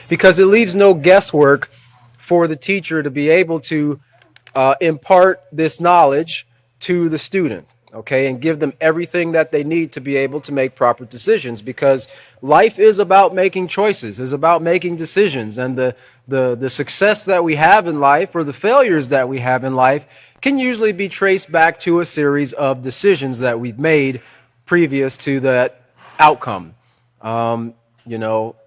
because it leaves no guesswork for the teacher to be able to impart this knowledge to the student, okay, and give them everything that they need to be able to make proper decisions, because life is about making choices, is about making decisions, and the success that we have in life or the failures that we have in life can usually be traced back to a series of decisions that we've made previous to that outcome.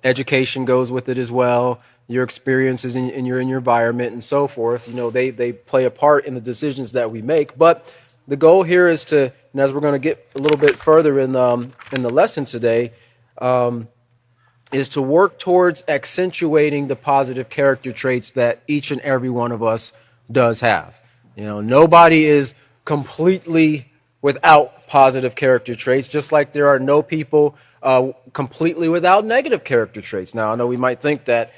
Education goes with it as well. Your experiences in your environment and so forth, they play a part in the decisions that we make. But the goal here is to, and as we're going to get a little bit further in the lesson today, is to work towards accentuating the positive character traits that each and every one of us does have. Nobody is completely without positive character traits, just like there are no people completely without negative character traits. Now, I know we might think that,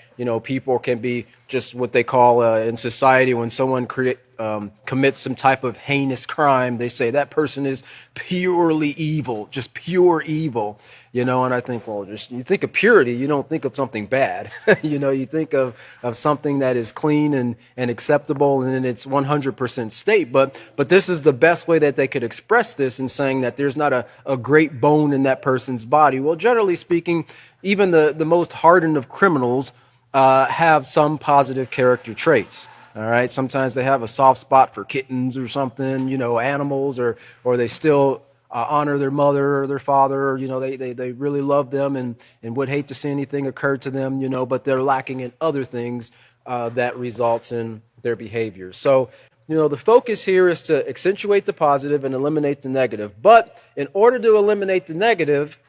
people can be just what they call in society, when someone commits some type of heinous crime, they say that person is purely evil, just pure evil, and I think, well, just you think of purity, you don't think of something bad. You think of something that is clean and acceptable and in its 100% state. But this is the best way that they could express this in saying that there's not a great bone in that person's body. Well, generally speaking, even the most hardened of criminals have some positive character traits. All right. Sometimes they have a soft spot for kittens or something, animals, or they still honor their mother or their father. They really love them and would hate to see anything occur to them, but they're lacking in other things that results in their behavior. So, the focus here is to accentuate the positive and eliminate the negative. But in order to eliminate the negative,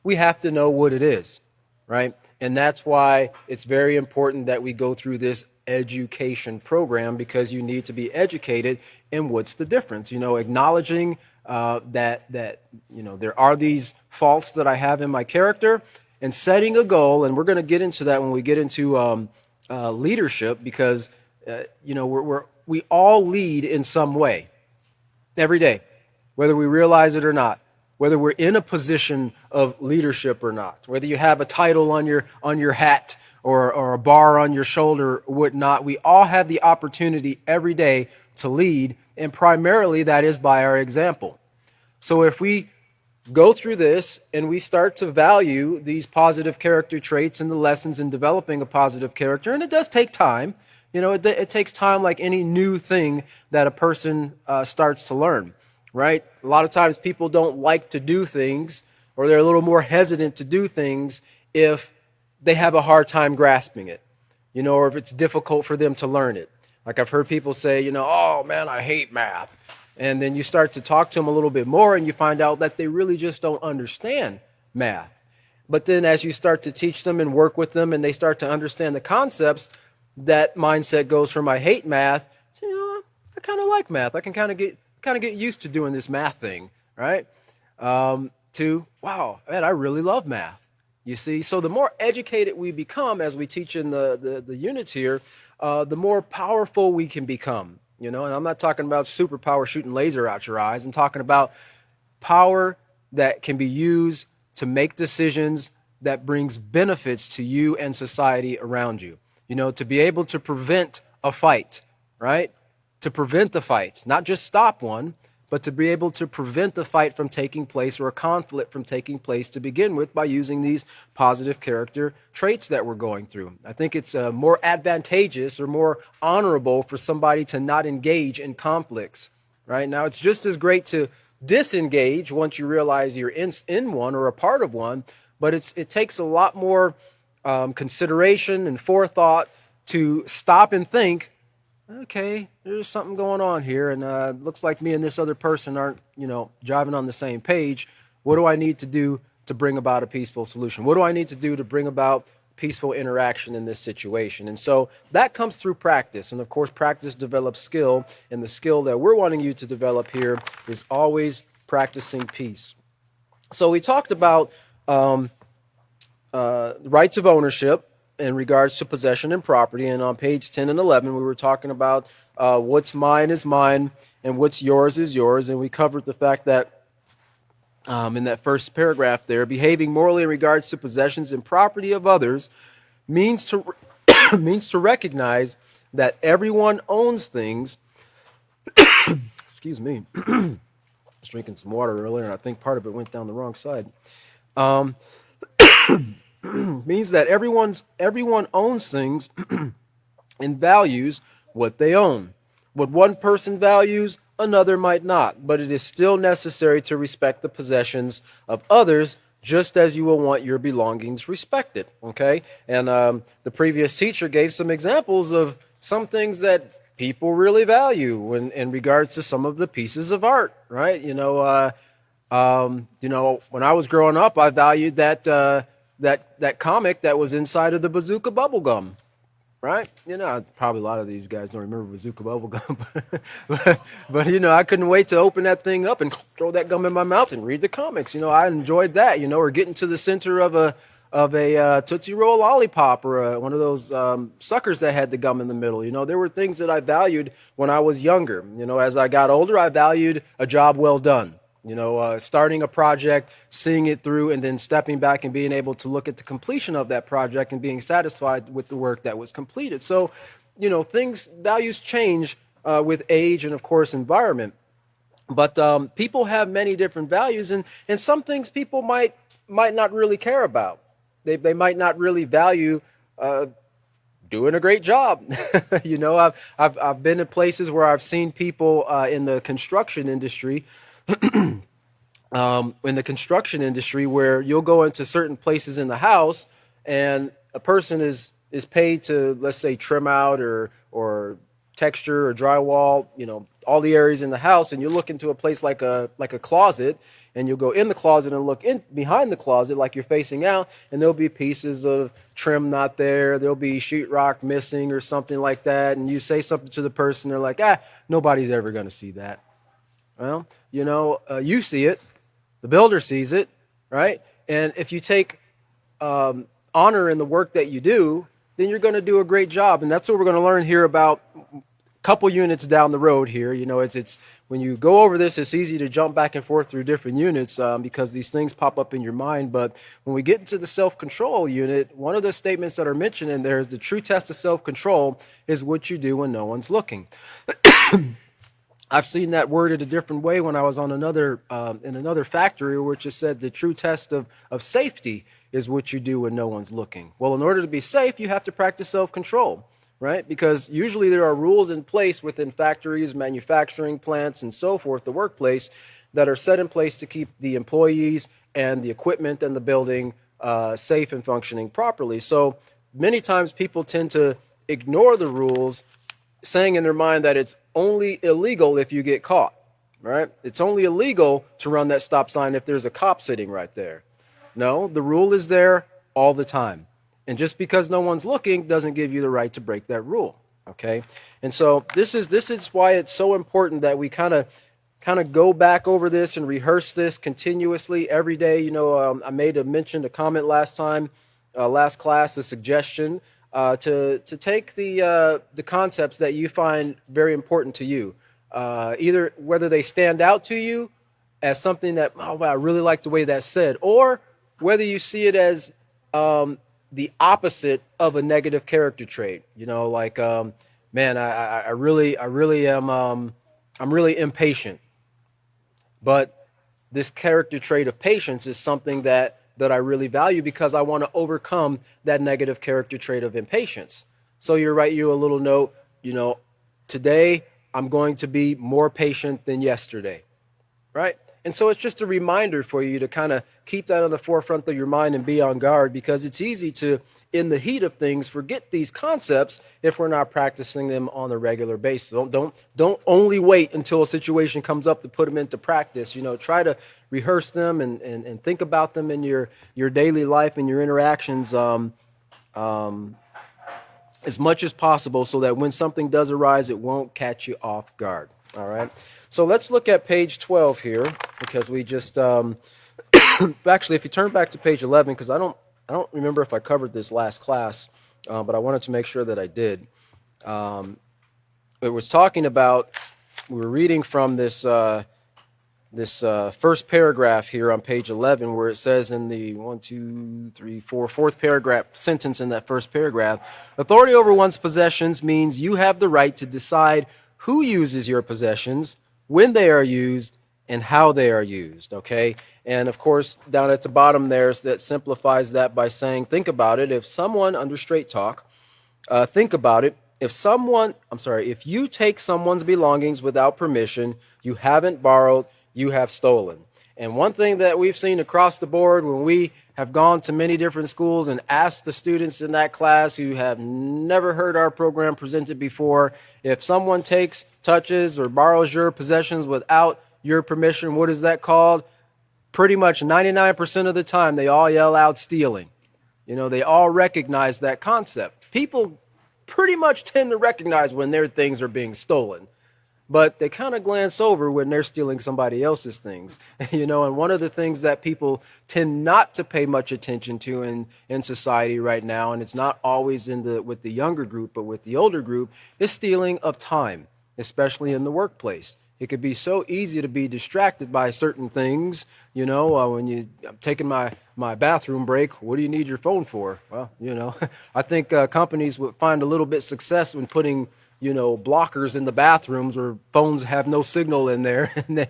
we have to know what it is, right? And that's why it's very important that we go through this education program, because you need to be educated in what's the difference, acknowledging that there are these faults that I have in my character, and setting a goal. And we're going to get into that when we get into leadership, because we all lead in some way every day, whether we realize it or not, whether we're in a position of leadership or not, whether you have a title on your hat or a bar on your shoulder or whatnot. We all have the opportunity every day to lead, and primarily that is by our example. So if we go through this and we start to value these positive character traits and the lessons in developing a positive character, and it does take time, it takes time like any new thing that a person starts to learn, right? A lot of times people don't like to do things, or they're a little more hesitant to do things if they have a hard time grasping it, or if it's difficult for them to learn it. Like I've heard people say, oh man, I hate math. And then you start to talk to them a little bit more and you find out that they really just don't understand math. But then as you start to teach them and work with them and they start to understand the concepts, that mindset goes from I hate math to, I kind of like math. I can kind of get used to doing this math thing, right? To, wow, man, I really love math. You see, so the more educated we become as we teach in the units here, the more powerful we can become, and I'm not talking about superpower shooting laser out your eyes. I'm talking about power that can be used to make decisions that brings benefits to you and society around you, to be able to prevent a fight, right? To prevent the fight, not just stop one, but to be able to prevent the fight from taking place or a conflict from taking place to begin with by using these positive character traits that we're going through. I think it's more advantageous or more honorable for somebody to not engage in conflicts, right? Now, it's just as great to disengage once you realize you're in one or a part of one, but it takes a lot more consideration and forethought to stop and think, okay, there's something going on here, and it looks like me and this other person aren't, driving on the same page. What do I need to do to bring about a peaceful solution? What do I need to do to bring about peaceful interaction in this situation? And so that comes through practice. And of course, practice develops skill, and the skill that we're wanting you to develop here is always practicing peace. So we talked about rights of ownership in regards to possession and property. And on page 10 and 11, we were talking about what's mine is mine and what's yours is yours. And we covered the fact that in that first paragraph there, behaving morally in regards to possessions and property of others means to means to recognize that everyone owns things. Excuse me. I was drinking some water earlier, and I think part of it went down the wrong side. Um, means that everyone owns things and values what they own. What one person values, another might not, but it is still necessary to respect the possessions of others just as you will want your belongings respected. Okay? And the previous teacher gave some examples of some things that people really value when, in regards to some of the pieces of art, right? When I was growing up, I valued that comic that was inside of the Bazooka bubblegum. Right? Probably a lot of these guys don't remember Bazooka Bubblegum, but I couldn't wait to open that thing up and throw that gum in my mouth and read the comics. I enjoyed that. Or getting to the center of a Tootsie Roll lollipop or one of those suckers that had the gum in the middle. There were things that I valued when I was younger. As I got older, I valued a job well done. Starting a project, seeing it through, and then stepping back and being able to look at the completion of that project and being satisfied with the work that was completed. So, values change with age and, of course, environment. But people have many different values, and some things people might not really care about. They might not really value doing a great job. I've been in places where I've seen people in the construction industry. In the construction industry, where you'll go into certain places in the house and a person is paid to, let's say, trim out or texture or drywall, all the areas in the house, and you look into a place like a closet, and you'll go in the closet and look in behind the closet like you're facing out, and there'll be pieces of trim not there, there'll be sheetrock missing or something like that, and you say something to the person, they're like, nobody's ever going to see that. Well, you see it, the builder sees it, right? And if you take honor in the work that you do, then you're going to do a great job. And that's what we're going to learn here about a couple units down the road here. It's when you go over this, it's easy to jump back and forth through different units because these things pop up in your mind. But when we get into the self-control unit, one of the statements that are mentioned in there is the true test of self-control is what you do when no one's looking. I've seen that worded a different way when I was on in another factory, which is said the true test of safety is what you do when no one's looking. Well, in order to be safe, you have to practice self-control, right? Because usually there are rules in place within factories, manufacturing plants, and so forth, the workplace, that are set in place to keep the employees and the equipment and the building safe and functioning properly. So many times people tend to ignore the rules, saying in their mind that it's only illegal if you get caught, right? It's only illegal to run that stop sign if there's a cop sitting right there. No, the rule is there all the time. And just because no one's looking doesn't give you the right to break that rule, okay? And so this is why it's so important that we kind of go back over this and rehearse this continuously every day. I made a comment last time, last class, a suggestion to take the concepts that you find very important to you, either whether they stand out to you as something that, oh, wow, I really like the way that's said, or whether you see it as the opposite of a negative character trait. Man, I really am, I'm really impatient, but this character trait of patience is something that I really value because I want to overcome that negative character trait of impatience. So you write you a little note, today I'm going to be more patient than yesterday, right? And so it's just a reminder for you to kind of keep that on the forefront of your mind and be on guard, because it's easy to, in the heat of things, forget these concepts if we're not practicing them on a regular basis. Don't only wait until a situation comes up to put them into practice. Try to rehearse them and think about them in your daily life and your interactions as much as possible, so that when something does arise, it won't catch you off guard. All right. So let's look at page 12 here, because we just actually, if you turn back to page 11, because I don't remember if I covered this last class, but I wanted to make sure that I did. It was talking about, we were reading from this first paragraph here on page 11, where it says in the fourth paragraph sentence in that first paragraph, authority over one's possessions means you have the right to decide who uses your possessions, when they are used, and how they are used. Okay. And of course, down at the bottom there, that simplifies that by saying, think about it. If someone, under straight talk, think about it. If you take someone's belongings without permission, you haven't borrowed, you have stolen. And one thing that we've seen across the board when we have gone to many different schools and asked the students in that class who have never heard our program presented before, if someone takes, touches, or borrows your possessions without your permission, what is that called? Pretty much 99% of the time, they all yell out stealing. They all recognize that concept. People pretty much tend to recognize when their things are being stolen, but they kind of glance over when they're stealing somebody else's things. And one of the things that people tend not to pay much attention to in society right now, and it's not always with the younger group, but with the older group, is stealing of time, especially in the workplace. It could be so easy to be distracted by certain things. When I'm taking my bathroom break, what do you need your phone for? Well, I think companies would find a little bit success when putting, blockers in the bathrooms where phones have no signal in there. And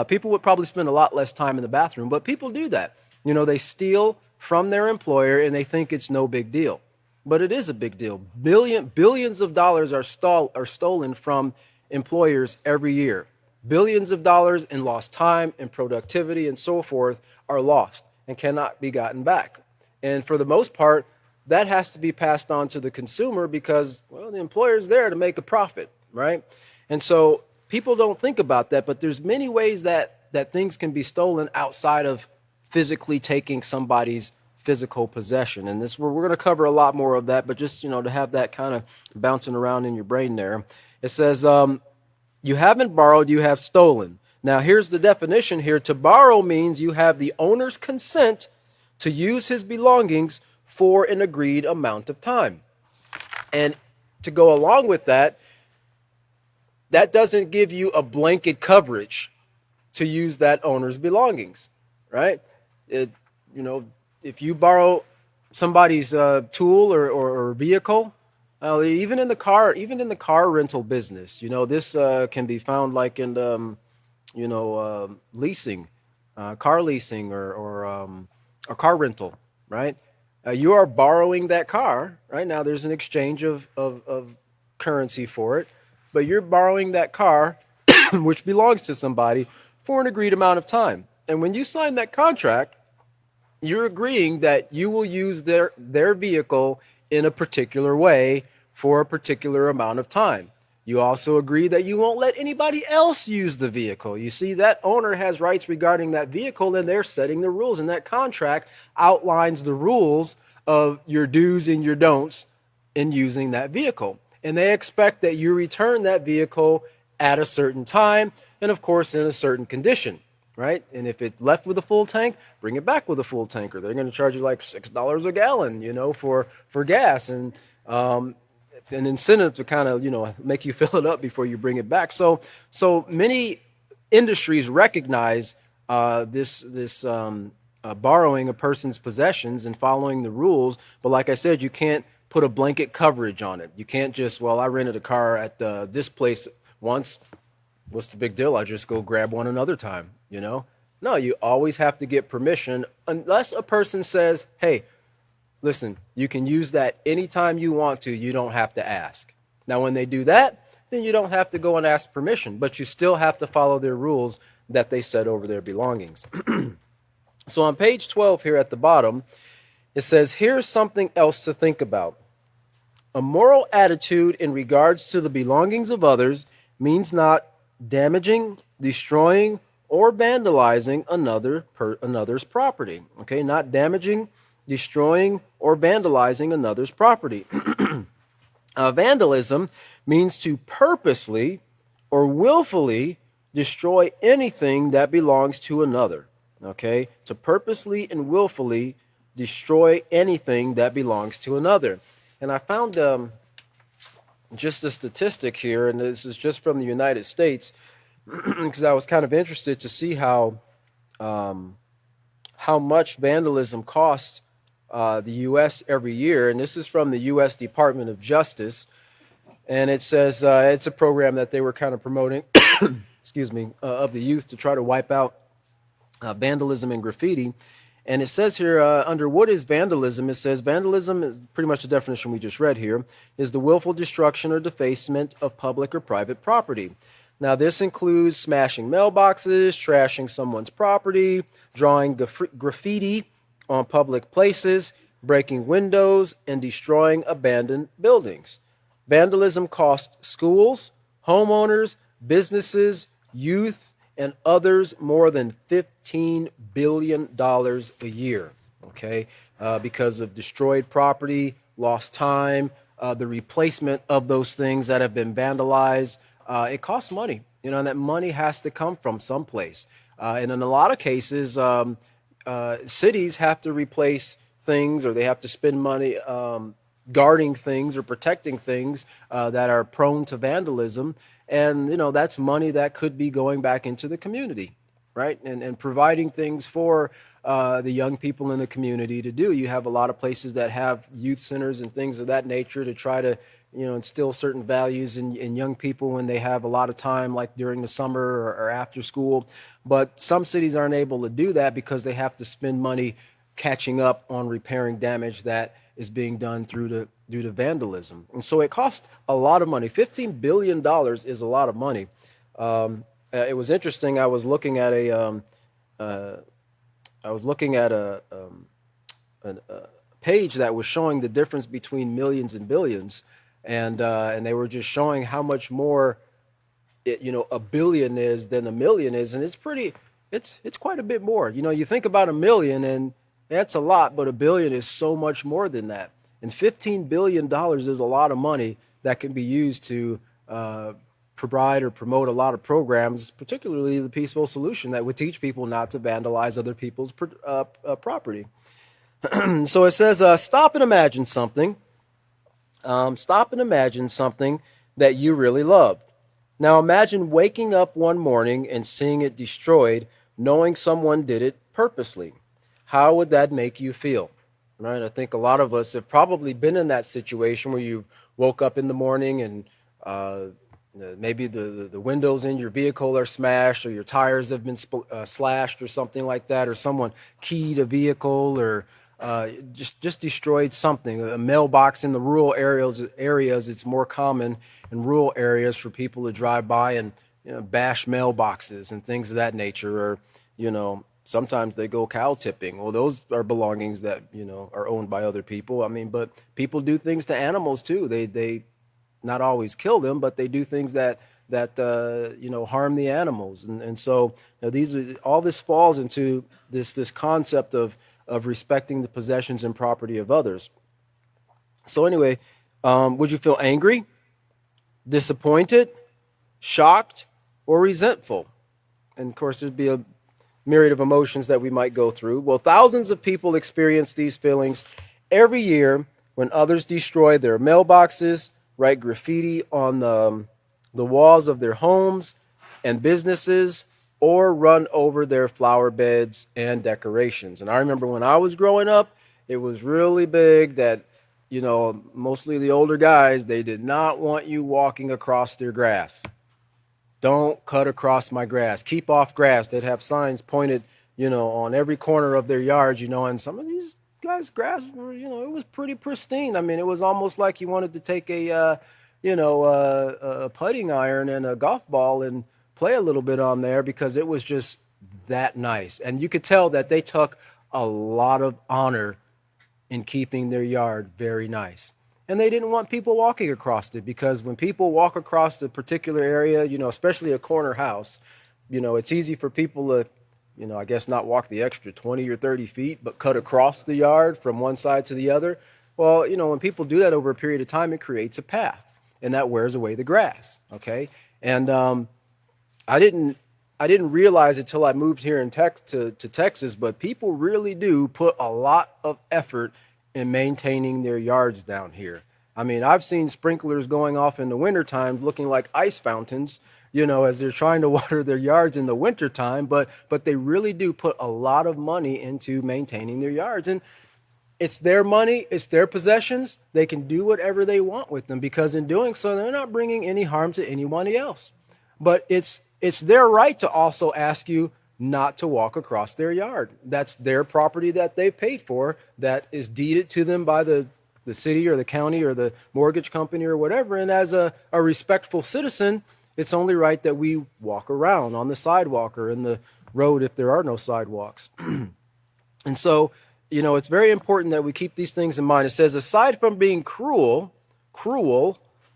people would probably spend a lot less time in the bathroom, but people do that. They steal from their employer and they think it's no big deal, but it is a big deal. Billions of dollars are stolen from employers every year. Billions of dollars in lost time and productivity and so forth are lost and cannot be gotten back. And for the most part, that has to be passed on to the consumer because, well, the employer's there to make a profit, right? And so people don't think about that, but there's many ways that things can be stolen outside of physically taking somebody's physical possession. And we're going to cover a lot more of that, but just, to have that kind of bouncing around in your brain there. It says, you haven't borrowed, you have stolen. Now, here's the definition here. To borrow means you have the owner's consent to use his belongings for an agreed amount of time. And to go along with that, that doesn't give you a blanket coverage to use that owner's belongings, right? If you borrow somebody's tool or vehicle, even in the car rental business, this can be found like in leasing, car leasing or car rental, right? You are borrowing that car, right? Now there's an exchange of currency for it, but you're borrowing that car, which belongs to somebody, for an agreed amount of time. And when you sign that contract, you're agreeing that you will use their vehicle in a particular way for a particular amount of time. You also agree that you won't let anybody else use the vehicle. You see, that owner has rights regarding that vehicle, and they're setting the rules. And that contract outlines the rules of your do's and your don'ts in using that vehicle. And they expect that you return that vehicle at a certain time and, of course, in a certain condition, right? And if it left with a full tank, bring it back with a full tank, or they're going to charge you like $6 a gallon, for gas. And an incentive to kind of, make you fill it up before you bring it back. So many industries recognize this borrowing a person's possessions and following the rules. But like I said, you can't put a blanket coverage on it. You can't just, I rented a car at this place once. What's the big deal? I just go grab one another time, No, you always have to get permission unless a person says, hey, listen, you can use that anytime you want to. You don't have to ask. Now, when they do that, then you don't have to go and ask permission, but you still have to follow their rules that they set over their belongings. So on page 12 here at the bottom, it says, here's something else to think about. A moral attitude in regards to the belongings of others means not damaging, destroying, or vandalizing another's property. Okay, not damaging, destroying, or vandalizing another's property. Vandalism means to purposely or willfully destroy anything that belongs to another. Okay, to purposely and willfully destroy anything that belongs to another. And I found just a statistic here, and this is just from the United States. because I was kind of interested to see how much vandalism costs the U.S. every year. And this is from the U.S. Department of Justice. And it says it's a program that they were kind of promoting, excuse me, of the youth to try to wipe out vandalism and graffiti. And it says here under what is vandalism, it says vandalism is pretty much the definition we just read here, is the willful destruction or defacement of public or private property. Now, this includes smashing mailboxes, trashing someone's property, drawing graffiti on public places, breaking windows, and destroying abandoned buildings. Vandalism costs schools, homeowners, businesses, youth, and others more than $15 billion a year, okay, because of destroyed property, lost time, the replacement of those things that have been vandalized. It costs money, and that money has to come from someplace. And in a lot of cases, cities have to replace things, or they have to spend money guarding things or protecting things that are prone to vandalism. And, that's money that could be going back into the community, right? And providing things for the young people in the community to do. You have a lot of places that have youth centers and things of that nature to try to, instill certain values in young people when they have a lot of time, like during the summer or after school. But some cities aren't able to do that because they have to spend money catching up on repairing damage that is being done due to vandalism. And so it costs a lot of money. $15 billion is a lot of money. It was interesting. I was looking at a page that was showing the difference between millions and billions, and they were just showing how much more a billion is than a million is, and it's quite a bit more. You think about a million and that's a lot, but a billion is so much more than that. And $15 billion is a lot of money that can be used to provide or promote a lot of programs, particularly the Peaceful Solution, that would teach people not to vandalize other people's property. So it says, stop and imagine something. Stop and imagine something that you really love. Now imagine waking up one morning and seeing it destroyed, knowing someone did it purposely. How would that make you feel? Right? I think a lot of us have probably been in that situation where you woke up in the morning and maybe the windows in your vehicle are smashed, or your tires have been slashed or something like that, or someone keyed a vehicle, or just destroyed something. A mailbox in the rural areas, it's more common in rural areas for people to drive by and bash mailboxes and things of that nature, or sometimes they go cow tipping. Well, those are belongings that, are owned by other people. I mean, but people do things to animals too. They not always kill them, but they do things that harm the animals. And so all this falls into this concept of respecting the possessions and property of others. So anyway, would you feel angry, disappointed, shocked, or resentful? And of course, there'd be a myriad of emotions that we might go through. Well, thousands of people experience these feelings every year when others destroy their mailboxes, write graffiti on the walls of their homes and businesses, or run over their flower beds and decorations. And I remember when I was growing up, it was really big that, mostly the older guys, they did not want you walking across their grass. Don't cut across my grass. Keep off grass. They'd have signs pointed, on every corner of their yards, and some of these guys' grass were, it was pretty pristine. I mean, it was almost like you wanted to take a putting iron and a golf ball and play a little bit on there, because it was just that nice. And you could tell that they took a lot of honor in keeping their yard very nice. And they didn't want people walking across it, because when people walk across a particular area, especially a corner house, it's easy for people to, I guess not walk the extra 20 or 30 feet, but cut across the yard from one side to the other. Well, when people do that over a period of time, it creates a path, and that wears away the grass. Okay. And I didn't realize it till I moved here to Texas, but people really do put a lot of effort in maintaining their yards down here. I mean, I've seen sprinklers going off in the winter times looking like ice fountains, as they're trying to water their yards in the wintertime, but they really do put a lot of money into maintaining their yards. And it's their money, it's their possessions. They can do whatever they want with them because in doing so, they're not bringing any harm to anyone else. But it's their right to also ask you not to walk across their yard. That's their property that they've paid for, that is deeded to them by the city or the county or the mortgage company or whatever. And as a respectful citizen, it's only right that we walk around on the sidewalk or in the road if there are no sidewalks. And so, it's very important that we keep these things in mind. It says, aside from being cruel,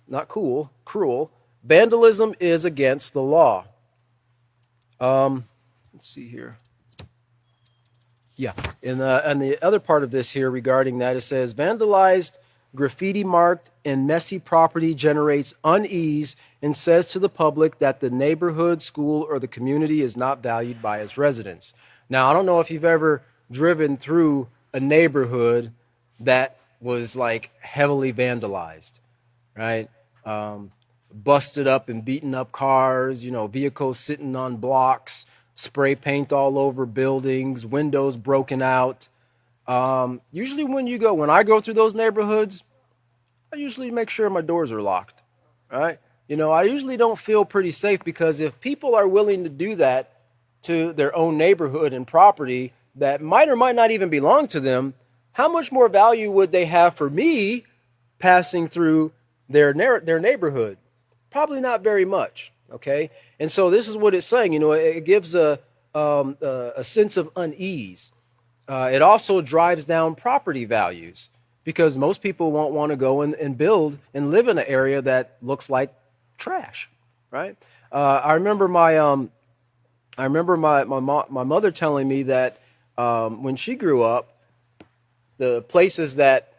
not cool, cruel, vandalism is against the law. Let's see here. Yeah, and the other part of this here regarding that, it says, vandalized, graffiti marked, and messy property generates unease and says to the public that the neighborhood, school, or the community is not valued by its residents. Now, I don't know if you've ever driven through a neighborhood that was like heavily vandalized, right? Busted up and beaten up cars, vehicles sitting on blocks, spray paint all over buildings, windows broken out. Usually when I go through those neighborhoods, I usually make sure my doors are locked, right? I usually don't feel pretty safe because if people are willing to do that to their own neighborhood and property that might or might not even belong to them, how much more value would they have for me passing through their neighborhood? Probably not very much, okay? And so this is what it's saying. It gives a sense of unease. It also drives down property values because most people won't want to go and build and live in an area that looks like trash, right? I remember my mother telling me that when she grew up, the places that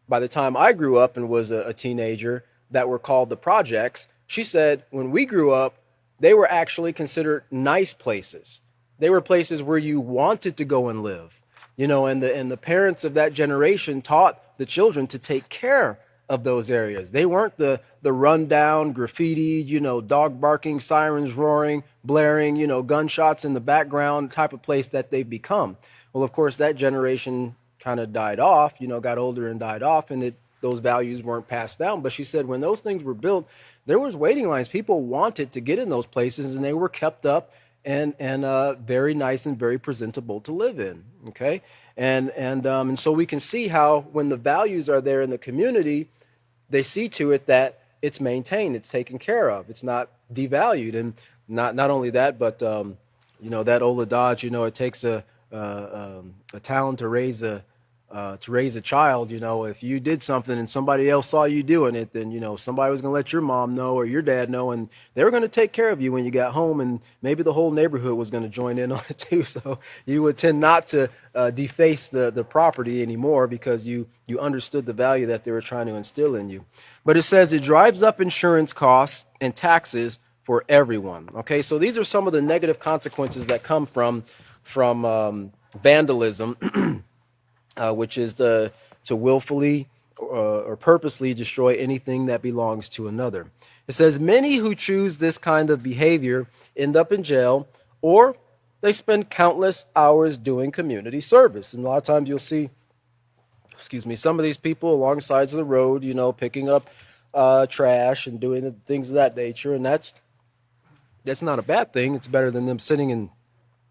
by the time I grew up and was a teenager that were called the projects, she said when we grew up, they were actually considered nice places. They were places where you wanted to go and live, and the parents of that generation taught the children to take care of those areas. They weren't the rundown, graffitied, dog barking, sirens roaring, blaring, gunshots in the background type of place that they've become. Well, of course, that generation kind of died off, got older and died off, and those values weren't passed down. But she said when those things were built, there was waiting lines. People wanted to get in those places, and they were kept up and very nice and very presentable to live in. Okay, and so we can see how when the values are there in the community, they see to it that it's maintained, it's taken care of, it's not devalued. And not only that, but that old adage, it takes a talent to raise a child. If you did something and somebody else saw you doing it, then somebody was going to let your mom know or your dad know, and they were going to take care of you when you got home, and maybe the whole neighborhood was going to join in on it too. So you would tend not to deface the property anymore because you understood the value that they were trying to instill in you. But it says it drives up insurance costs and taxes for everyone. Okay, so these are some of the negative consequences that come from vandalism, which is to willfully or purposely destroy anything that belongs to another. It says many who choose this kind of behavior end up in jail, or they spend countless hours doing community service. And a lot of times you'll see, some of these people along sides of the road, picking up trash and doing things of that nature. And that's not a bad thing. It's better than them sitting in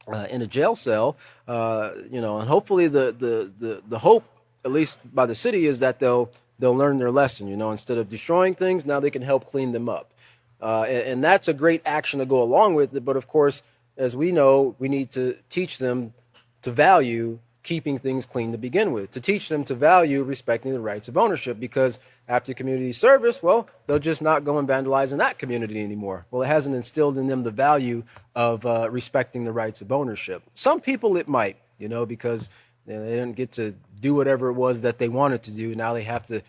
a jail cell, and hopefully the hope, at least by the city, is that they'll learn their lesson. Instead of destroying things, now they can help clean them up, and that's a great action to go along with it. But of course, as we know, we need to teach them to value keeping things clean to begin with, to teach them to value respecting the rights of ownership, because after community service, well, they'll just not go and vandalize in that community anymore. Well, it hasn't instilled in them the value of respecting the rights of ownership. Some people it might, because they didn't get to do whatever it was that they wanted to do. Now they have to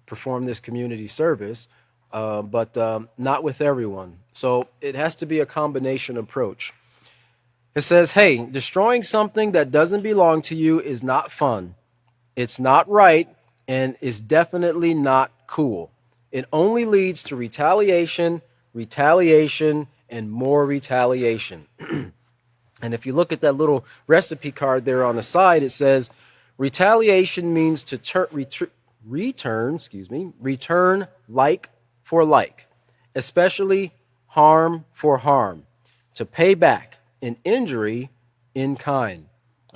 perform this community service, but not with everyone. So it has to be a combination approach. It says, hey, destroying something that doesn't belong to you is not fun. It's not right, and is definitely not cool. It only leads to retaliation, retaliation, and more retaliation. And if you look at that little recipe card there on the side, it says retaliation means to return like for like, especially harm for harm, to pay back an injury in kind.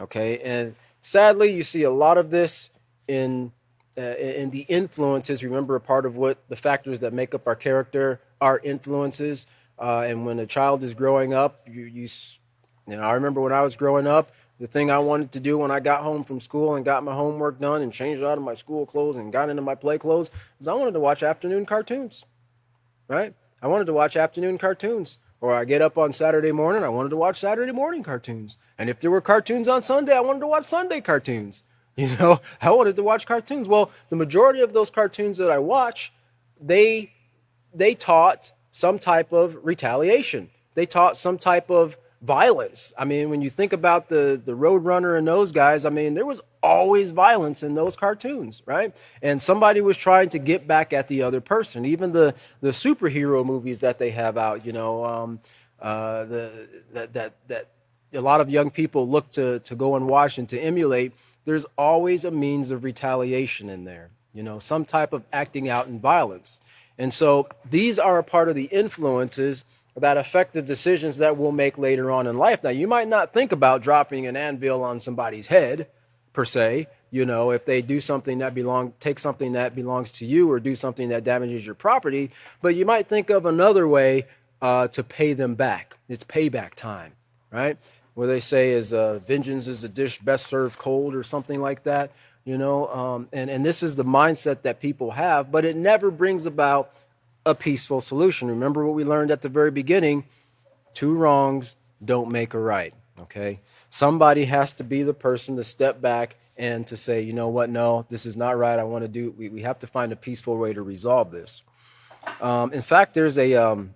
Okay, and sadly, you see a lot of this in the influences. Remember, a part of what the factors that make up our character are influences. And when a child is growing up, I remember when I was growing up, the thing I wanted to do when I got home from school and got my homework done and changed out of my school clothes and got into my play clothes is I wanted to watch afternoon cartoons, right? I wanted to watch afternoon cartoons. Or I get up on Saturday morning, I wanted to watch Saturday morning cartoons. And if there were cartoons on Sunday, I wanted to watch Sunday cartoons. I wanted to watch cartoons. Well, the majority of those cartoons that I watch, they taught some type of retaliation. They taught some type of violence. I mean, when you think about the Roadrunner and those guys, I mean, there was always violence in those cartoons, right? And somebody was trying to get back at the other person. Even the superhero movies that they have out, that a lot of young people look to go and watch and to emulate. There's always a means of retaliation in there, some type of acting out in violence. And so these are a part of the influences that affect the decisions that we'll make later on in life. Now, you might not think about dropping an anvil on somebody's head, per se, if they do something take something that belongs to you or do something that damages your property, but you might think of another way to pay them back. It's payback time, right? Where they say is vengeance is a dish best served cold or something like that, and this is the mindset that people have, but it never brings about a peaceful solution. Remember what we learned at the very beginning: two wrongs don't make a right. Okay, somebody has to be the person to step back and to say, you know what, no, this is not right. I want to do. We have to find a peaceful way to resolve this. In fact, there's a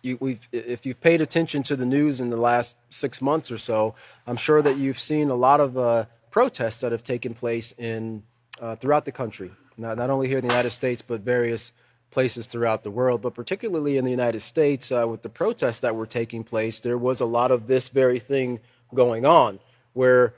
if you've paid attention to the news in the last 6 months or so, I'm sure that you've seen a lot of protests that have taken place throughout the country. Not only here in the United States, but various places throughout the world, but particularly in the United States, with the protests that were taking place, there was a lot of this very thing going on, where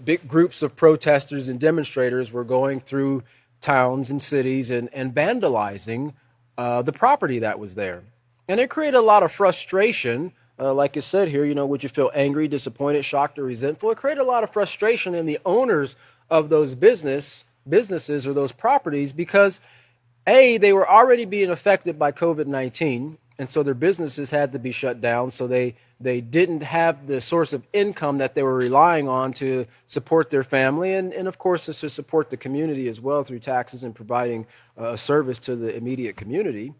big groups of protesters and demonstrators were going through towns and cities and vandalizing the property that was there. And it created a lot of frustration. Like I said here, would you feel angry, disappointed, shocked, or resentful? It created a lot of frustration in the owners of those businesses or those properties because they were already being affected by COVID-19, and so their businesses had to be shut down. So they didn't have the source of income that they were relying on to support their family, and of course, it's to support the community as well through taxes and providing a service to the immediate community.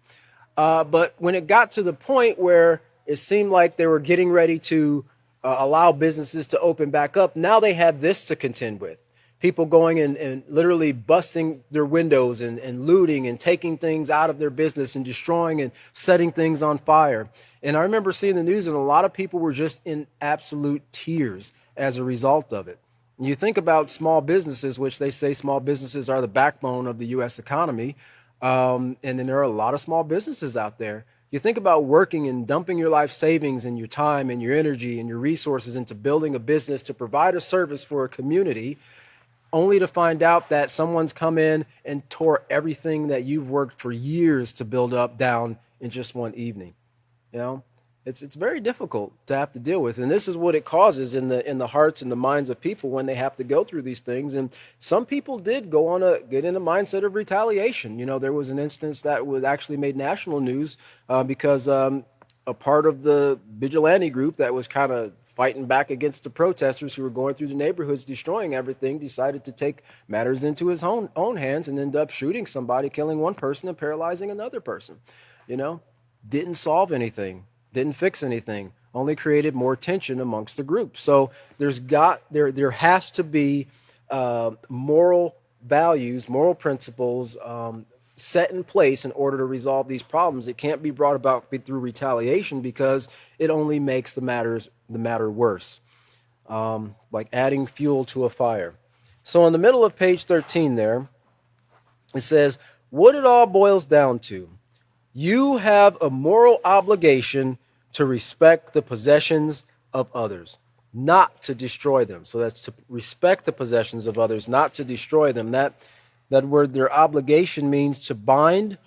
But when it got to the point where it seemed like they were getting ready to allow businesses to open back up, now they had this to contend with. People going and literally busting their windows and looting and taking things out of their business and destroying and setting things on fire. And I remember seeing the news, and a lot of people were just in absolute tears as a result of it. And you think about small businesses, which they say small businesses are the backbone of the U.S. economy. And then there are a lot of small businesses out there. You think about working and dumping your life savings and your time and your energy and your resources into building a business to provide a service for a community, only to find out that someone's come in and tore everything that you've worked for years to build up down in just one evening. It's very difficult to have to deal with, and this is what it causes in the hearts and the minds of people when they have to go through these things. And some people did get in a mindset of retaliation. There was an instance that was actually made national news because a part of the vigilante group that was kind of fighting back against the protesters who were going through the neighborhoods, destroying everything, decided to take matters into his own hands and end up shooting somebody, killing one person and paralyzing another person. Didn't solve anything, didn't fix anything, only created more tension amongst the group. So there has to be moral values, moral principles set in place in order to resolve these problems. It can't be brought about through retaliation because it only makes the matter worse, like adding fuel to a fire. So in the middle of page 13 there, it says, what it all boils down to: You have a moral obligation to respect the possessions of others, not to destroy them. So that's to respect the possessions of others, not to destroy them. That word, their obligation, means to bind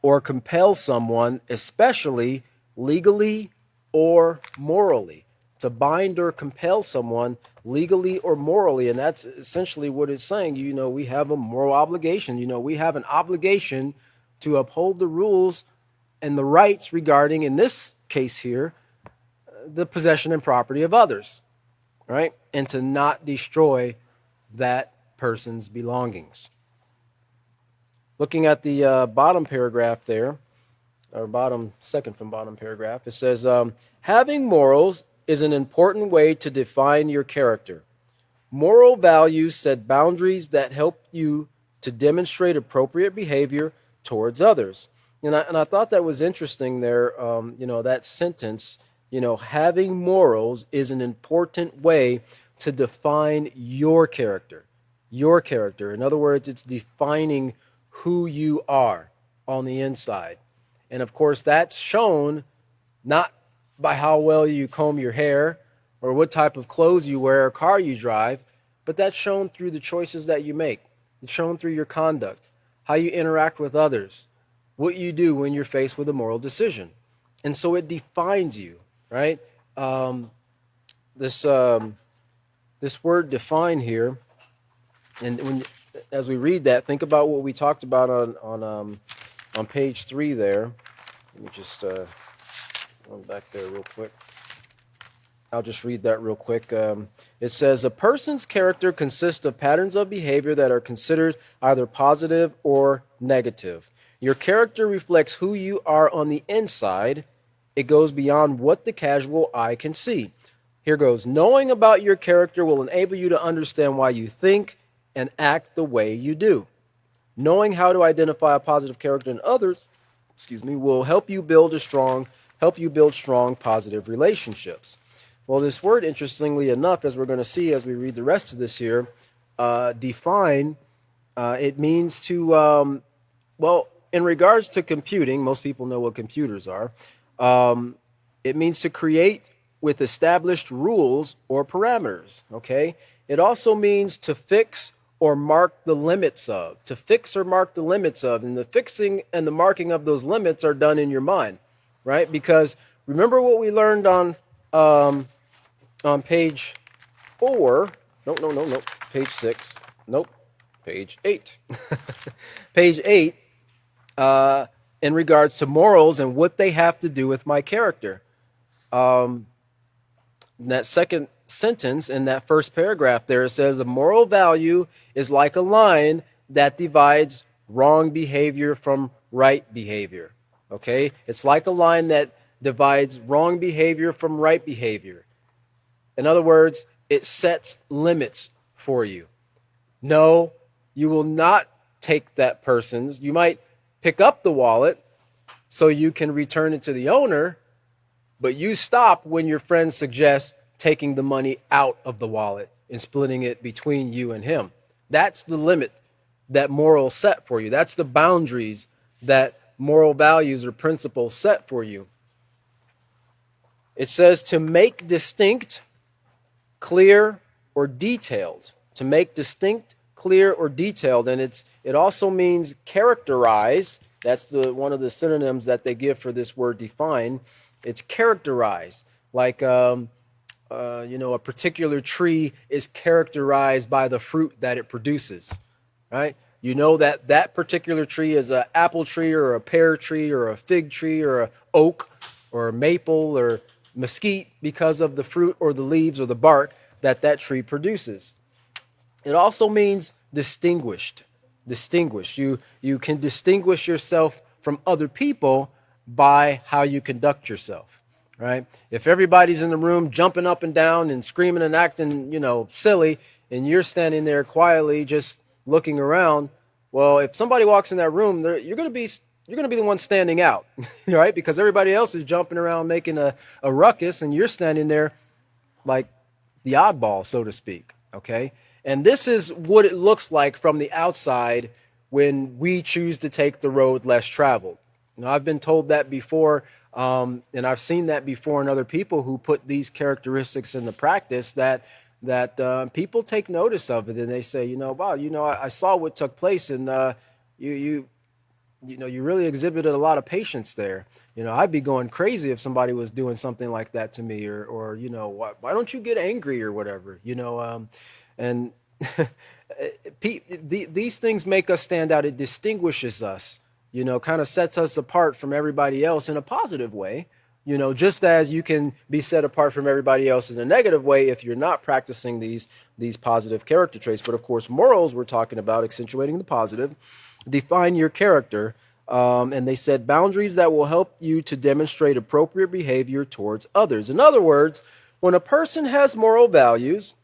or compel someone, especially legally or morally. To bind or compel someone legally or morally. And that's essentially what it's saying. We have a moral obligation. We have an obligation to uphold the rules and the rights regarding, in this case here, the possession and property of others, right? And to not destroy that person's belongings. Looking at the bottom paragraph there, or second from bottom paragraph, it says, having morals is an important way to define your character. Moral values set boundaries that help you to demonstrate appropriate behavior towards others. And I thought that was interesting there, that sentence, having morals is an important way to define your character. Your character. In other words, it's defining who you are on the inside. And of course, that's shown not by how well you comb your hair or what type of clothes you wear or car you drive, but that's shown through the choices that you make. It's shown through your conduct, how you interact with others, what you do when you're faced with a moral decision. And so it defines you, right? This word define here, and as we read that, think about what we talked about on page 3 there. Let me just go back there real quick. I'll just read that real quick. It says, a person's character consists of patterns of behavior that are considered either positive or negative. Your character reflects who you are on the inside. It goes beyond what the casual eye can see. Here goes. Knowing about your character will enable you to understand why you think and act the way you do. Knowing how to identify a positive character in others, will help you build strong, positive relationships. Well, this word, interestingly enough, as we're going to see as we read the rest of this here, define, it means to, in regards to computing, most people know what computers are. It means to create with established rules or parameters, okay? It also means to fix or mark the limits of, and the fixing and the marking of those limits are done in your mind, right? Because remember what we learned on page 4, page 6, page 8. Page 8, in regards to morals and what they have to do with my character. In that second sentence in that first paragraph there, it says a moral value is like a line that divides wrong behavior from right behavior. Okay? It's like a line that divides wrong behavior from right behavior. In other words, it sets limits for you. No, you will not take that person's. You might pick up the wallet so you can return it to the owner, but you stop when your friend suggests taking the money out of the wallet and splitting it between you and him. That's the limit that morals set for you. That's the boundaries that moral values or principles set for you. It says to make distinct, clear, or detailed. To make distinct, clear, or detailed. And it also means characterize. That's one of the synonyms that they give for this word define. It's characterized. Like, a particular tree is characterized by the fruit that it produces, right? You know that particular tree is an apple tree or a pear tree or a fig tree or an oak or a maple or mesquite because of the fruit or the leaves or the bark that tree produces. It also means distinguished. You can distinguish yourself from other people by how you conduct yourself. Right? If everybody's in the room jumping up and down and screaming and acting, silly, and you're standing there quietly just looking around, well, if somebody walks in that room, you're going to be the one standing out, right? Because everybody else is jumping around making a ruckus, and you're standing there like the oddball, so to speak, okay? And this is what it looks like from the outside when we choose to take the road less traveled. I've been told that before, and I've seen that before in other people who put these characteristics into practice. That people take notice of it, and they say, wow, I saw what took place, and you you you really exhibited a lot of patience there. I'd be going crazy if somebody was doing something like that to me, or why don't you get angry or whatever, and these things make us stand out. It distinguishes us, kind of sets us apart from everybody else in a positive way. Just as you can be set apart from everybody else in a negative way if you're not practicing these positive character traits. But of course, morals, we're talking about accentuating the positive. Define your character, and they set boundaries that will help you to demonstrate appropriate behavior towards others. In other words, when a person has moral values,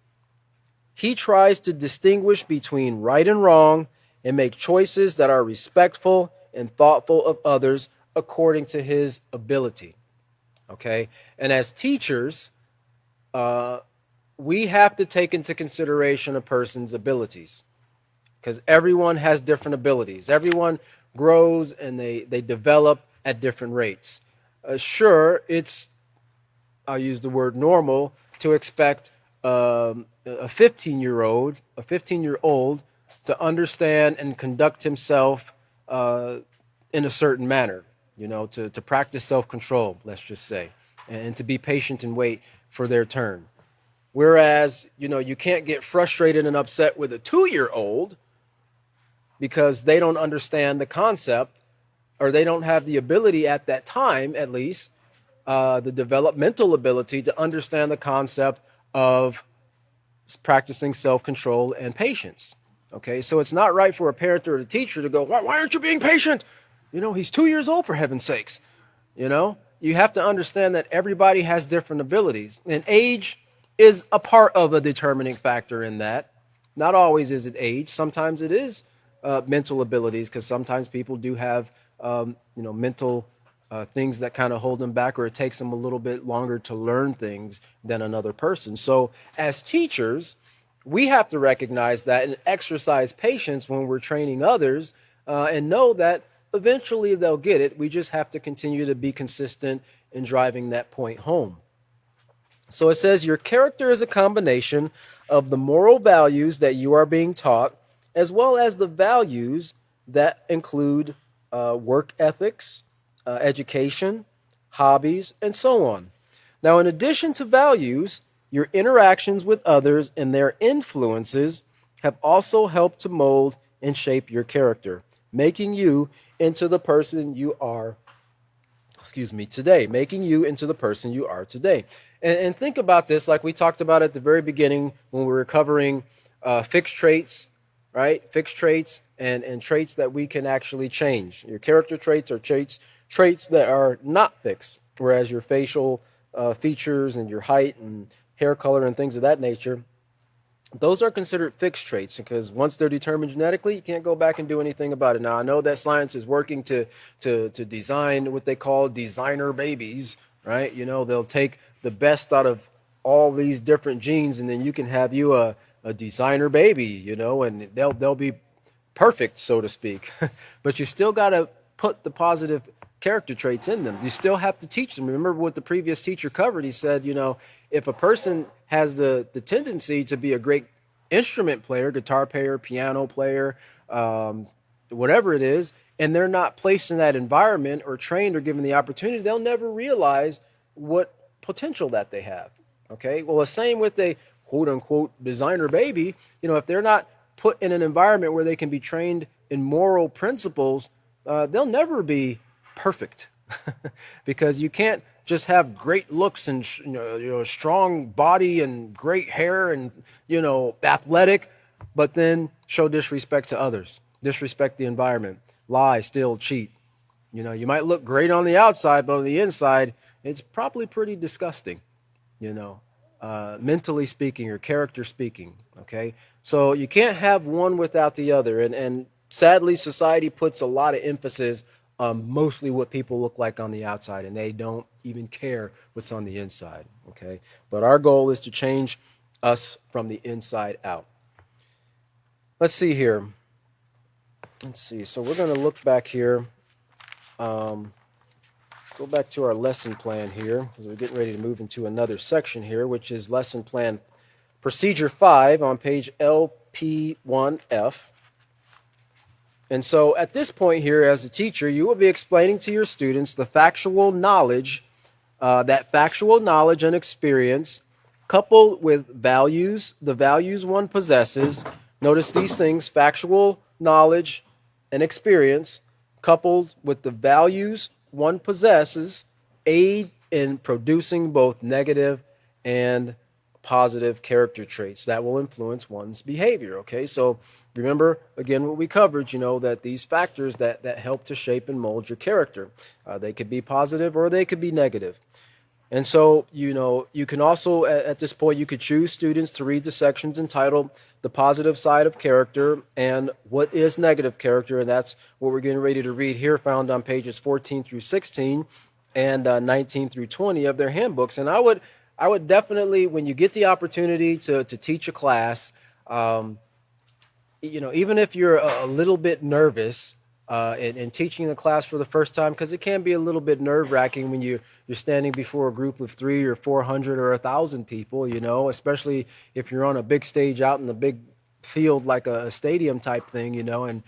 he tries to distinguish between right and wrong and make choices that are respectful and thoughtful of others according to his ability. Okay? And as teachers, we have to take into consideration a person's abilities, because everyone has different abilities. Everyone grows and they develop at different rates. Sure, I'll use the word normal to expect a 15-year-old to understand and conduct himself in a certain manner, to practice self-control, let's just say, and to be patient and wait for their turn. Whereas, you can't get frustrated and upset with a 2-year-old because they don't understand the concept, or they don't have the ability at that time, at least, the developmental ability to understand the concept of practicing self-control and patience. Okay, so it's not right for a parent or a teacher to go, why aren't you being patient? He's 2 years old, for heaven's sakes. You have to understand that everybody has different abilities, and age is a part of a determining factor in that. Not always is it age. Sometimes it is mental abilities, because sometimes people do have mental things that kind of hold them back, or it takes them a little bit longer to learn things than another person. So as teachers, we have to recognize that and exercise patience when we're training others, and know that eventually they'll get it. We just have to continue to be consistent in driving that point home. So it says your character is a combination of the moral values that you are being taught, as well as the values that include work ethics, education, hobbies, and so on. Now, in addition to values, your interactions with others and their influences have also helped to mold and shape your character, making you into the person you are, today, making you into the person you are today. And think about this, like we talked about at the very beginning when we were covering fixed traits, right? Fixed traits and traits that we can actually change. Your character traits are traits that are not fixed, whereas your facial features and your height and hair color and things of that nature, those are considered fixed traits, because once they're determined genetically, you can't go back and do anything about it. Now, I know that science is working to design what they call designer babies, right? They'll take the best out of all these different genes, and then you can have you a designer baby, and they'll be perfect, so to speak. But you still got to put the positive character traits in them. You still have to teach them. Remember what the previous teacher covered. He said, if a person has the tendency to be a great instrument player, guitar player, piano player, whatever it is, and they're not placed in that environment or trained or given the opportunity, they'll never realize what potential that they have. Okay? Well, the same with a quote-unquote designer baby. If they're not put in an environment where they can be trained in moral principles, they'll never be perfect. Because you can't just have great looks and strong body and great hair and athletic, but then show disrespect to others, disrespect the environment, lie, steal, cheat. You might look great on the outside, but on the inside, it's probably pretty disgusting, mentally speaking or character speaking. Okay, so you can't have one without the other, and sadly, society puts a lot of emphasis mostly what people look like on the outside, and they don't even care what's on the inside, okay? But our goal is to change us from the inside out. Let's see here. So we're going to look back here go back to our lesson plan here because we're getting ready to move into another section here, which is lesson plan procedure 5 on page LP1F. And so at this point here, as a teacher, you will be explaining to your students the factual knowledge, that factual knowledge and experience coupled with values, the values one possesses. Notice these things: factual knowledge and experience coupled with the values one possesses aid in producing both negative and positive character traits that will influence one's behavior. Okay, so remember again what we covered, that these factors that help to shape and mold your character, they could be positive or they could be negative. And so, you can also, at this point, you could choose students to read the sections entitled The Positive Side of Character and What is Negative Character, and that's what we're getting ready to read here, found on pages 14 through 16 and 19 through 20 of their handbooks. And I would definitely, when you get the opportunity to teach a class, even if you're a little bit nervous in teaching the class for the first time, because it can be a little bit nerve-wracking when you're standing before a group of 300 or 400 or 1,000 people, especially if you're on a big stage out in the big field like a stadium type thing, and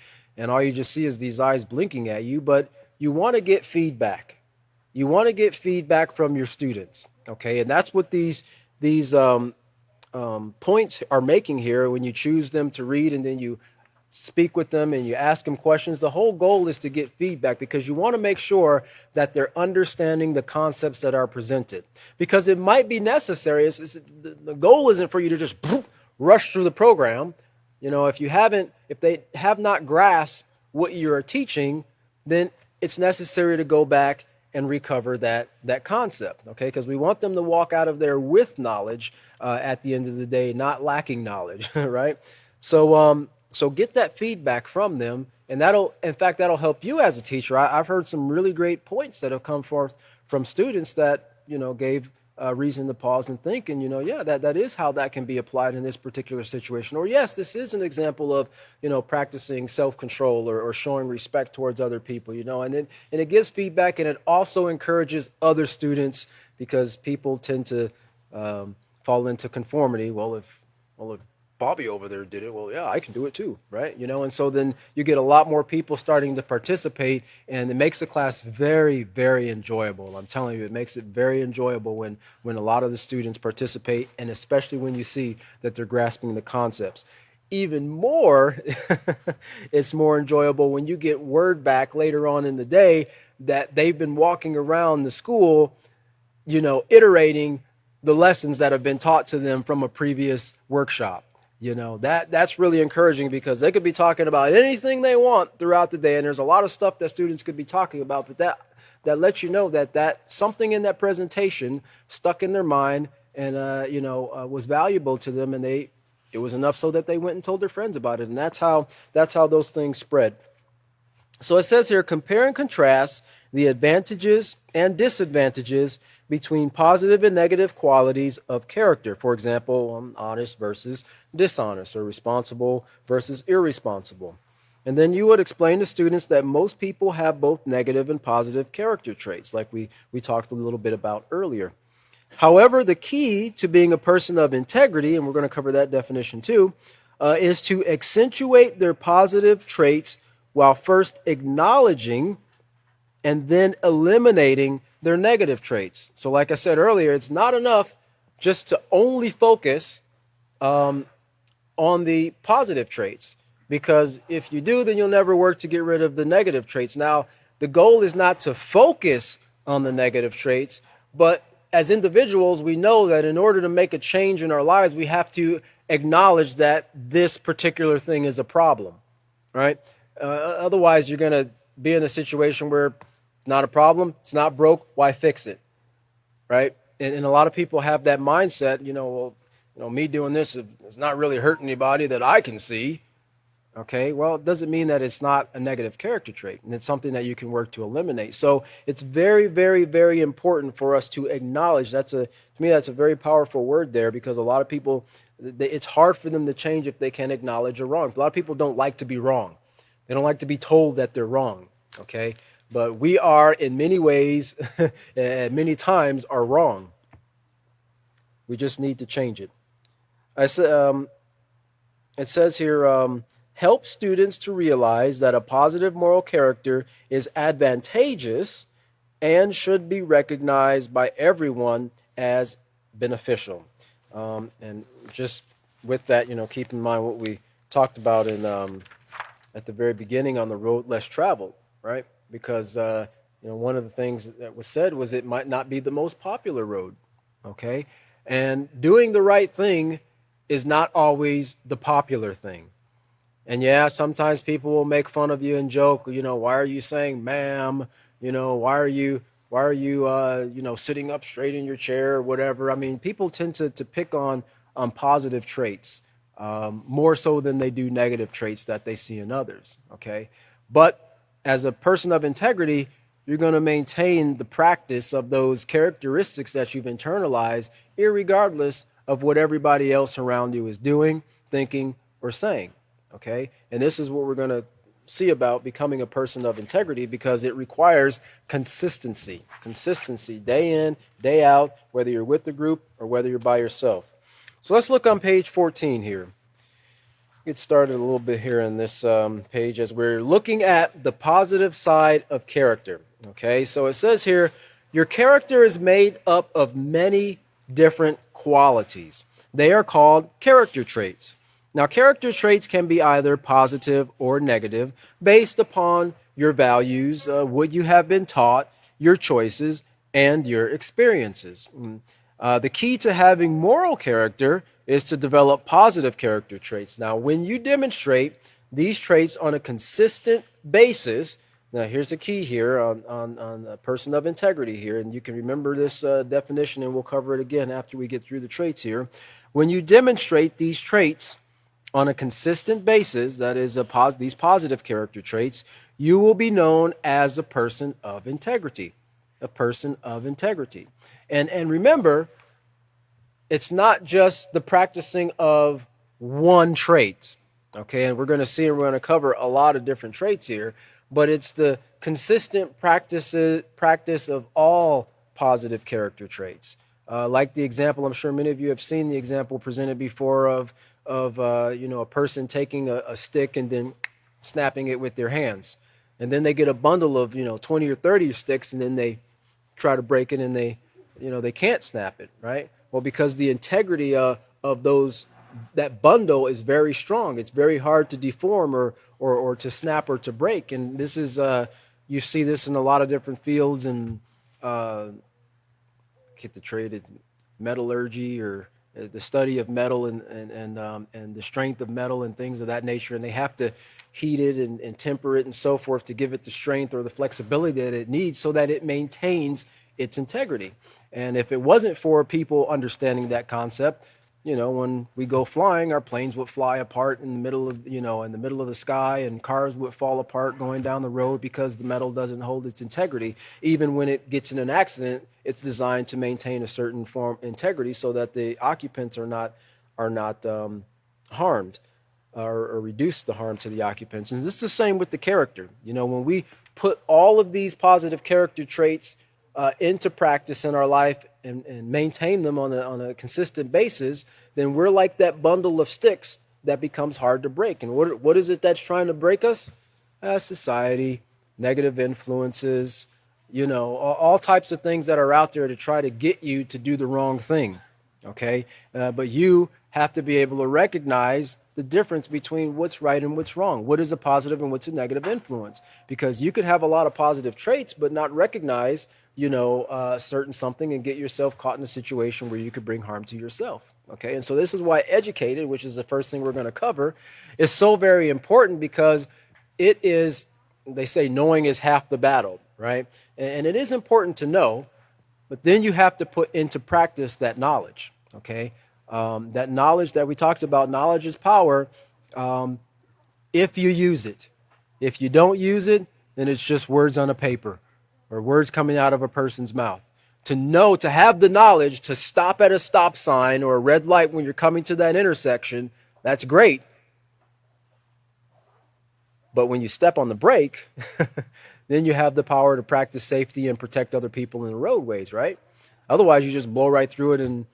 all you just see is these eyes blinking at you. But you want to get feedback. You want to get feedback from your students, okay? And that's what these points are making here when you choose them to read and then you speak with them and you ask them questions. The whole goal is to get feedback because you want to make sure that they're understanding the concepts that are presented, because it might be necessary. The goal isn't for you to just rush through the program. If they have not grasped what you're teaching, then it's necessary to go back and recover that concept, okay? Because we want them to walk out of there with knowledge at the end of the day, not lacking knowledge, right? So get that feedback from them, and that'll help you as a teacher. I've heard some really great points that have come forth from students that, gave reason to pause and think, and, that is how that can be applied in this particular situation. Or yes, this is an example of, practicing self-control or showing respect towards other people, and it gives feedback, and it also encourages other students, because people tend to fall into conformity. Well, if Bobby over there did it, well, yeah, I can do it too, right? And so then you get a lot more people starting to participate, and it makes the class very, very enjoyable. I'm telling you, it makes it very enjoyable when a lot of the students participate, and especially when you see that they're grasping the concepts. Even more, it's more enjoyable when you get word back later on in the day that they've been walking around the school, iterating the lessons that have been taught to them from a previous workshop. That's really encouraging, because they could be talking about anything they want throughout the day, and there's a lot of stuff that students could be talking about, but that lets you know that something in that presentation stuck in their mind and was valuable to them, and it was enough so that they went and told their friends about it, and that's how those things spread. So it says here, compare and contrast the advantages and disadvantages between positive and negative qualities of character. For example, honest versus dishonest, or responsible versus irresponsible. And then you would explain to students that most people have both negative and positive character traits, like we talked a little bit about earlier. However, the key to being a person of integrity, and we're going to cover that definition too, is to accentuate their positive traits while first acknowledging and then eliminating their negative traits. So like I said earlier, it's not enough just to only focus on the positive traits, because if you do, then you'll never work to get rid of the negative traits. Now, the goal is not to focus on the negative traits, but as individuals, we know that in order to make a change in our lives, we have to acknowledge that this particular thing is a problem, right? Otherwise, you're going to be in a situation where it's not a problem, it's not broke, why fix it, right? And a lot of people have that mindset, me doing this is not really hurting anybody that I can see. Okay, well, it doesn't mean that it's not a negative character trait, and it's something that you can work to eliminate. So it's very, very, very important for us to acknowledge. To me, that's a very powerful word there, because a lot of people, it's hard for them to change if they can't acknowledge a wrong. A lot of people don't like to be wrong. They don't like to be told that they're wrong, okay? but we are in many ways, and many times are wrong. We just need to change it. I said, it says here, help students to realize that a positive moral character is advantageous and should be recognized by everyone as beneficial. And just with that, keep in mind what we talked about in at the very beginning on the road less traveled, right? Because one of the things that was said was it might not be the most popular road, okay? And doing the right thing is not always the popular thing. And yeah, sometimes people will make fun of you and joke, why are you saying ma'am? Why are you sitting up straight in your chair or whatever? I mean, people tend to pick on positive traits more so than they do negative traits that they see in others. Okay. But as a person of integrity, you're going to maintain the practice of those characteristics that you've internalized, irregardless of what everybody else around you is doing, thinking, or saying. Okay. And this is what we're going to see about becoming a person of integrity, because it requires consistency day in, day out, whether you're with the group or whether you're by yourself. So let's look on page 14 here. Get started a little bit here in this page as we're looking at the positive side of character. Okay, so it says here, your character is made up of many different qualities. They are called character traits. Now, character traits can be either positive or negative based upon your values, what you have been taught, your choices, and your experiences. The key to having moral character is to develop positive character traits. Now, when you demonstrate these traits on a consistent basis, now here's the key here on a person of integrity here, and you can remember this definition, and we'll cover it again after we get through the traits here. When you demonstrate these traits on a consistent basis, that is these positive character traits, you will be known as a person of integrity. A person of integrity. And remember, it's not just the practicing of one trait. Okay, and we're going to see and we're going to cover a lot of different traits here, but it's the consistent practice of all positive character traits. Like the example, I'm sure many of you have seen the example presented before of a person taking a stick and then snapping it with their hands. And then they get a bundle of 20 or 30 sticks, and then they try to break it, and they can't snap it, right? Well, because the integrity of that bundle is very strong. It's very hard to deform or to snap or to break. And this is you see this in a lot of different fields, and get the trade, it's metallurgy, or the study of metal and the strength of metal and things of that nature. And they have to heat it and temper it and so forth to give it the strength or the flexibility that it needs so that it maintains its integrity. And if it wasn't for people understanding that concept, when we go flying, our planes would fly apart in the middle of the sky, and cars would fall apart going down the road because the metal doesn't hold its integrity. Even when it gets in an accident, it's designed to maintain a certain form of integrity so that the occupants are not harmed or reduce the harm to the occupants. And this is the same with the character. When we put all of these positive character traits into practice in our life and maintain them on a consistent basis, then we're like that bundle of sticks that becomes hard to break. And what is it that's trying to break us? Society, negative influences, all types of things that are out there to try to get you to do the wrong thing. Okay, but you have to be able to recognize the difference between what's right and what's wrong. What is a positive and what's a negative influence? Because you could have a lot of positive traits, but not recognize, certain something, and get yourself caught in a situation where you could bring harm to yourself. Okay, and so this is why educated, which is the first thing we're going to cover, is so very important, because it is, they say, knowing is half the battle, right? And it is important to know, but then you have to put into practice that knowledge. Okay, that knowledge that we talked about, knowledge is power. If you use it. If you don't use it, then it's just words on a paper or words coming out of a person's mouth. To know, to have the knowledge to stop at a stop sign or a red light when you're coming to that intersection, that's great. But when you step on the brake, then you have the power to practice safety and protect other people in the roadways, right? Otherwise, you just blow right through it and,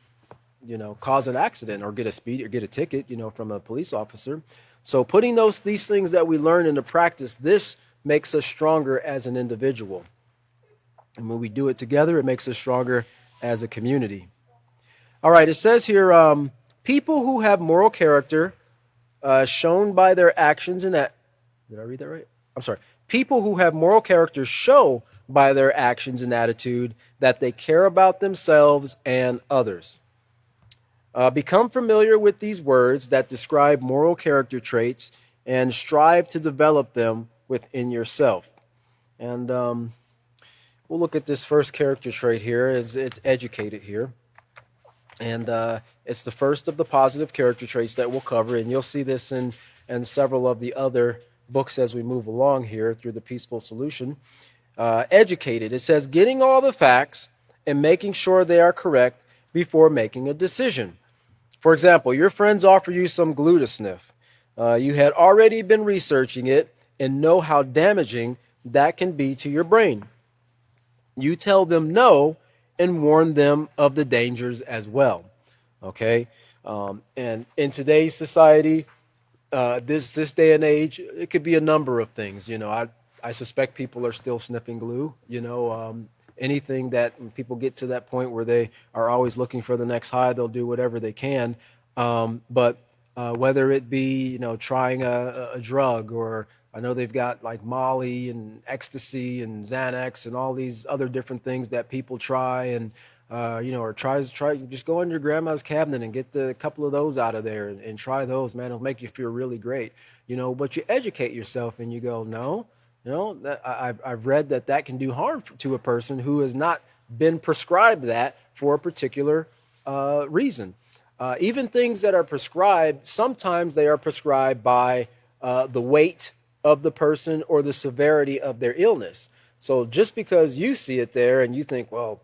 cause an accident or get a ticket, from a police officer. So putting these things that we learn into practice, this makes us stronger as an individual. And when we do it together, it makes us stronger as a community. All right, it says here, people who have moral character shown by their actions and that. Did I read that right? I'm sorry. People who have moral character show by their actions and attitude that they care about themselves and others. Become familiar with these words that describe moral character traits and strive to develop them within yourself. And we'll look at this first character trait here as it's educated here. And it's the first of the positive character traits that we'll cover. And you'll see this in several of the other books as we move along here through the Peaceful Solution. Educated. It says getting all the facts and making sure they are correct before making a decision. For example, your friends offer you some glue to sniff. You had already been researching it and know how damaging that can be to your brain. You tell them no and warn them of the dangers as well. Okay? And in today's society, this day and age, it could be a number of things. I suspect people are still sniffing glue. Anything that when people get to that point where they are always looking for the next high, they'll do whatever they can. But whether it be, trying a drug, or I know they've got like Molly and ecstasy and Xanax and all these other different things that people try, and or try just go in your grandma's cabinet and get a couple of those out of there and try those. Man, it'll make you feel really great. But you educate yourself and you go, no. That I've read that can do harm to a person who has not been prescribed that for a particular reason. Even things that are prescribed, sometimes they are prescribed by the weight of the person or the severity of their illness. So just because you see it there and you think, well,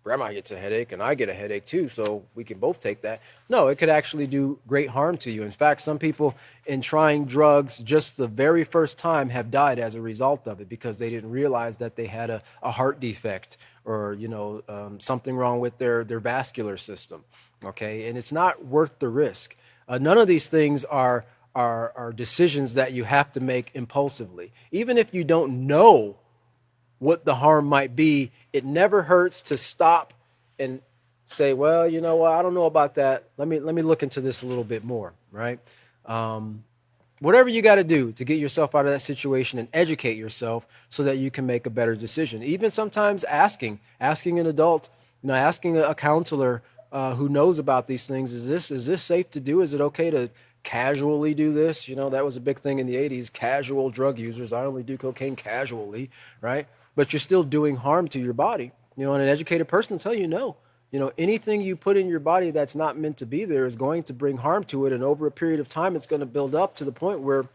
grandma gets a headache and I get a headache too, so we can both take that. No, it could actually do great harm to you. In fact, some people in trying drugs just the very first time have died as a result of it because they didn't realize that they had a heart defect or, something wrong with their vascular system. Okay, and it's not worth the risk. None of these things are decisions that you have to make impulsively. Even if you don't know what the harm might be, it never hurts to stop and say, well, I don't know about that. Let me look into this a little bit more, right? Whatever you got to do to get yourself out of that situation and educate yourself so that you can make a better decision. Even sometimes asking an adult, asking a counselor who knows about these things, is this safe to do? Is it okay to casually do this? That was a big thing in the 80s, casual drug users. I only do cocaine casually, right? But you're still doing harm to your body. And an educated person will tell you no. Anything you put in your body that's not meant to be there is going to bring harm to it. And over a period of time, it's going to build up to the point where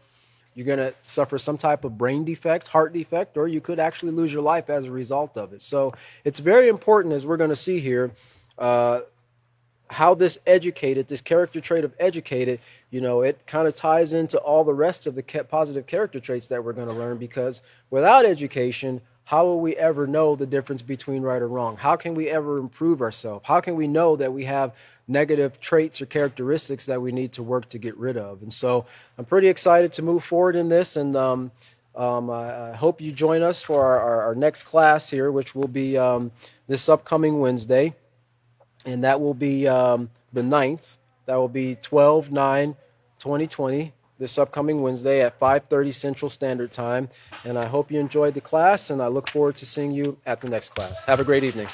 you're going to suffer some type of brain defect, heart defect, or you could actually lose your life as a result of it. So it's very important, as we're going to see here, how this character trait of educated, it kind of ties into all the rest of the positive character traits that we're going to learn, because without education, how will we ever know the difference between right or wrong? How can we ever improve ourselves? How can we know that we have negative traits or characteristics that we need to work to get rid of? And so I'm pretty excited to move forward in this, and I hope you join us for our next class here, which will be this upcoming Wednesday, and that will be the 9th. That will be 12/9/2020. This upcoming Wednesday at 5:30 Central Standard Time. And I hope you enjoyed the class, and I look forward to seeing you at the next class. Have a great evening.